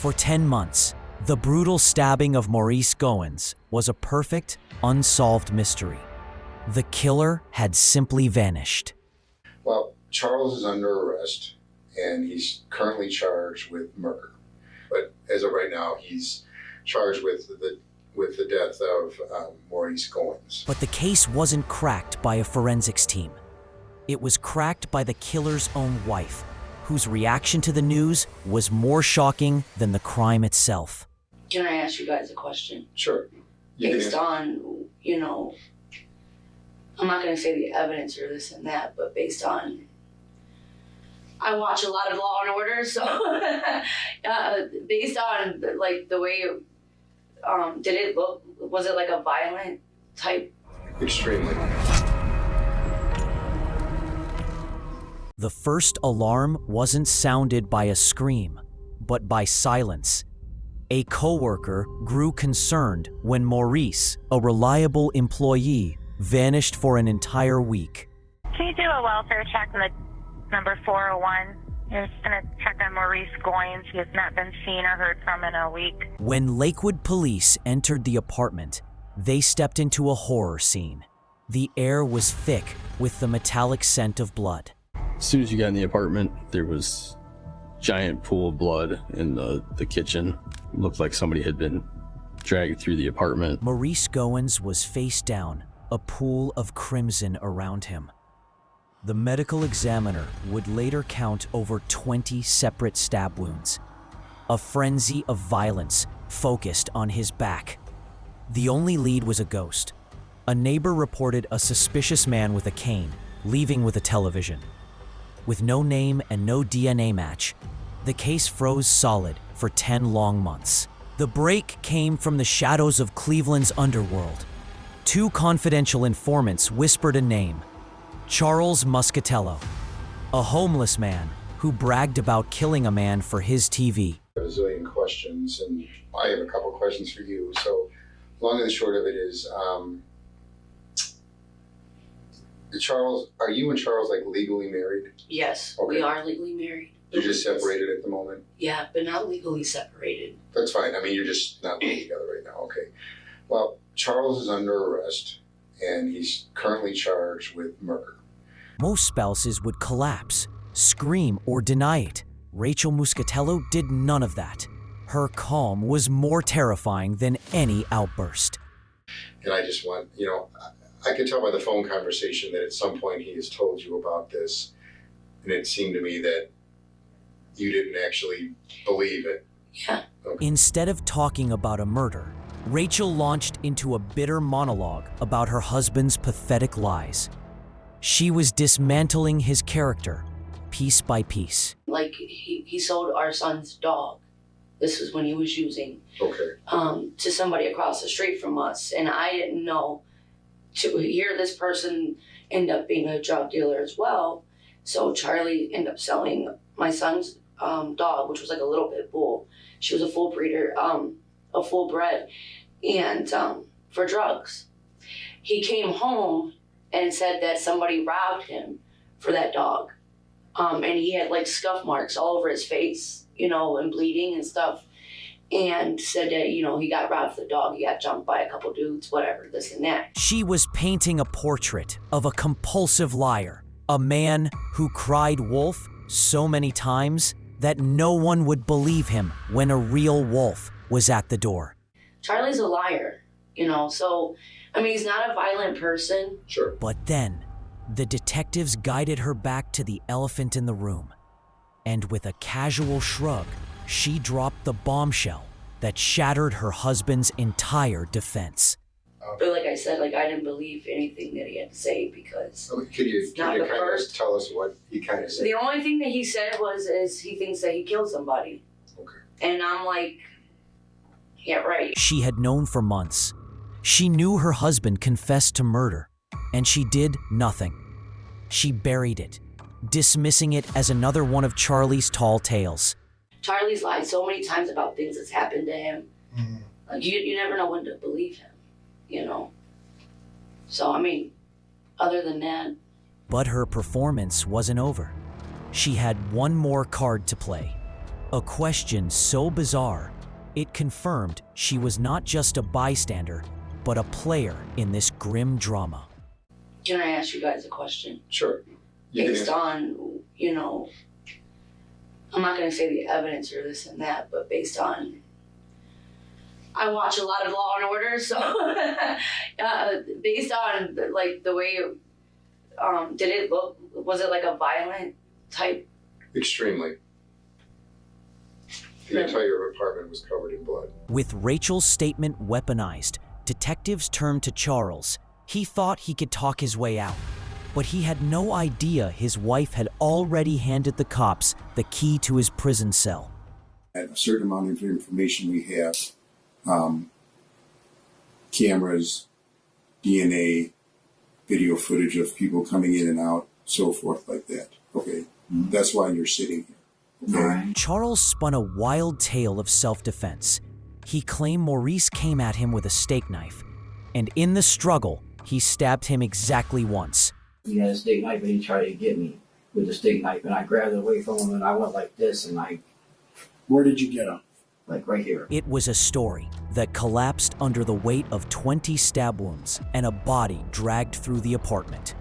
For 10 months, the brutal stabbing of Maurice Goins was a perfect, unsolved mystery. The killer had simply vanished. Well, Charles is under arrest, and he's currently charged with murder. But as of right now, he's charged with the death of Maurice Goins. But the case wasn't cracked by a forensics team. It was cracked by the killer's own wife, whose reaction to the news was more shocking than the crime itself. Can I ask you guys a question? Sure. Based on, I'm not going to say the evidence or this and that, but based on, I watch a lot of Law and Order, so based on like the way, did it look, was it like a violent type? Extremely. The first alarm wasn't sounded by a scream, but by silence. A coworker grew concerned when Maurice, a reliable employee, vanished for an entire week. Can you do a welfare check on the number 401? You're just going to check on Maurice Goins. He has not been seen or heard from in a week. When Lakewood police entered the apartment, they stepped into a horror scene. The air was thick with the metallic scent of blood. As soon as you got in the apartment, there was a giant pool of blood in the kitchen. It looked like somebody had been dragged through the apartment. Maurice Goins was face down, a pool of crimson around him. The medical examiner would later count over 20 separate stab wounds. A frenzy of violence focused on his back. The only lead was a ghost. A neighbor reported a suspicious man with a cane, leaving with a television. With no name and no DNA match, the case froze solid for 10 long months. The break came from the shadows of Cleveland's underworld. Two confidential informants whispered a name: Charles Muscatello, a homeless man who bragged about killing a man for his TV. A zillion questions, and I have a couple questions for you. So, long and the short of it is, Charles, are you and Charles like legally married? Yes, Okay. we are legally married. You're just separated at the moment? Yeah, but not legally separated. That's fine. I mean, you're just not living together right now. Okay. Well, Charles is under arrest, and he's currently charged with murder. Most spouses would collapse, scream, or deny it. Rachel Muscatello did none of that. Her calm was more terrifying than any outburst. And I just want, I could tell by the phone conversation that at some point he has told you about this, and it seemed to me that you didn't actually believe it. Yeah. Okay. Instead of talking about a murder, Rachel launched into a bitter monologue about her husband's pathetic lies. She was dismantling his character, piece by piece. Like, he sold our son's dog. This was when he was using, to somebody across the street from us. And I didn't know to hear this person end up being a drug dealer as well. So Charlie ended up selling my son's dog, which was like a little pit bull. She was a full breeder, a full bred, and for drugs. He came home and said that somebody robbed him for that dog. And he had like scuff marks all over his face, and bleeding and stuff. And said that, he got robbed for the dog. He got jumped by a couple dudes, whatever, this and that. She was painting a portrait of a compulsive liar, a man who cried wolf so many times that no one would believe him when a real wolf was at the door. Charlie's a liar, so, he's not a violent person. Sure. But then, the detectives guided her back to the elephant in the room. And with a casual shrug, she dropped the bombshell that shattered her husband's entire defense. But like I said, I didn't believe anything that he had to say because Could you kind of tell us what he kind of said? the only thing that he said is he thinks that he killed somebody. Okay. And I'm like, yeah, right. She had known for months. She knew her husband confessed to murder, and she did nothing. She buried it, dismissing it as another one of Charlie's tall tales. Charlie's lied so many times about things that's happened to him. Mm-hmm. Like, you never know when to believe him, So, other than that. But her performance wasn't over. She had one more card to play. A question so bizarre, it confirmed she was not just a bystander, but a player in this grim drama. Can I ask you guys a question? Sure. Based on, you know, I'm not going to say the evidence or this and that, but based on, I watch a lot of Law and Order, so based on like the way, did it look, was it like a violent type? Extremely. The entire apartment was covered in blood. With Rachel's statement weaponized, detectives turned to Charles. He thought he could talk his way out, but he had no idea his wife had already handed the cops the key to his prison cell. At a certain amount of information we have, cameras, DNA, video footage of people coming in and out, so forth like that. Okay, that's why you're sitting here. Okay? Charles spun a wild tale of self-defense. He claimed Maurice came at him with a steak knife, and in the struggle, he stabbed him exactly once. He had a steak knife and he tried to get me with the steak knife, and I grabbed it away from him and I went like this, and Where did you get him? like right here. It was a story that collapsed under the weight of 20 stab wounds and a body dragged through the apartment.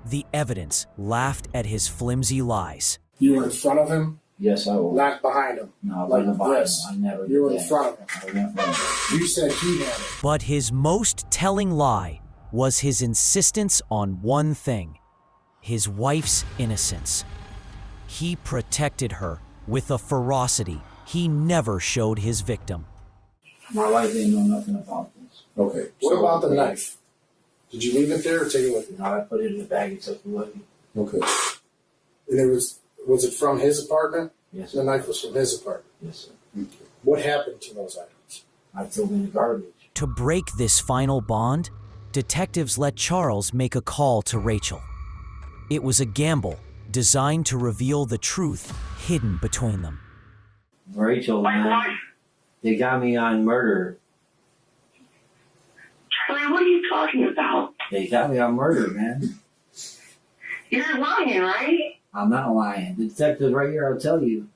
The evidence laughed at his flimsy lies. You were in front of him? Yes, I was. Not behind him? No, I like wasn't behind this. him. I never You were did in that. front of him. I was in front of him. You said he had it. But his most telling lie was his insistence on one thing: his wife's innocence. He protected her with a ferocity he never showed his victim. My wife didn't know nothing about this. Okay. What about the knife? Did you leave it there or take it with you? No, I put it in the bag and took it with me. Okay. And it was it from his apartment? Yes, The sir. knife was from his apartment. Yes, sir. What happened to those items? I threw them in the garbage. To break this final bond, detectives let Charles make a call to Rachel. It was a gamble designed to reveal the truth hidden between them. Rachel, man, they got me on murder. Charlie, what are you talking about? They got me on murder, man. You're lying, right? I'm not lying. The detective's right here, I'll tell you.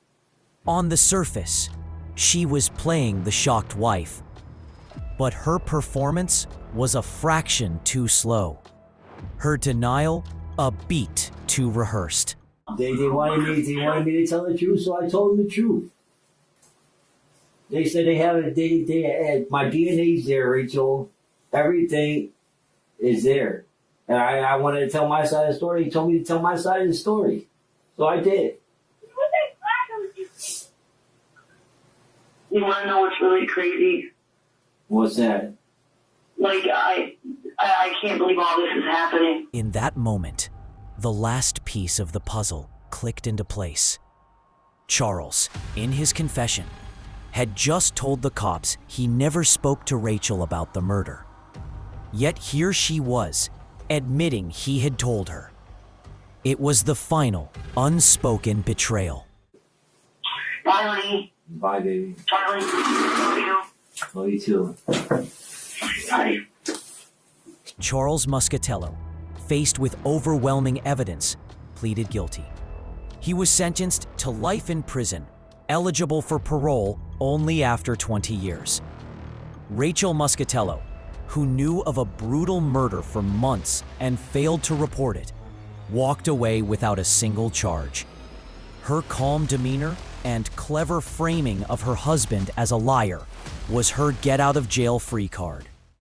On the surface, she was playing the shocked wife, but her performance was a fraction too slow. Her denial, a beat too rehearsed. They wanted me to tell the truth, so I told them the truth. They said they have it. My DNA's there, Rachel. Everything is there. And I wanted to tell my side of the story. He told me to tell my side of the story. So I did. You want to know what's really crazy? What's that? Like, I can't believe all this is happening. In that moment, the last piece of the puzzle clicked into place. Charles, in his confession, had just told the cops he never spoke to Rachel about the murder. Yet here she was, admitting he had told her. It was the final, unspoken betrayal. Bye, honey. Bye, baby. Charlie, love you. Love you too. Bye. Charles Muscatello, faced with overwhelming evidence, pleaded guilty. He was sentenced to life in prison, eligible for parole only after 20 years. Rachel Muscatello, who knew of a brutal murder for months and failed to report it, walked away without a single charge. Her calm demeanor and clever framing of her husband as a liar was her get-out-of-jail-free card.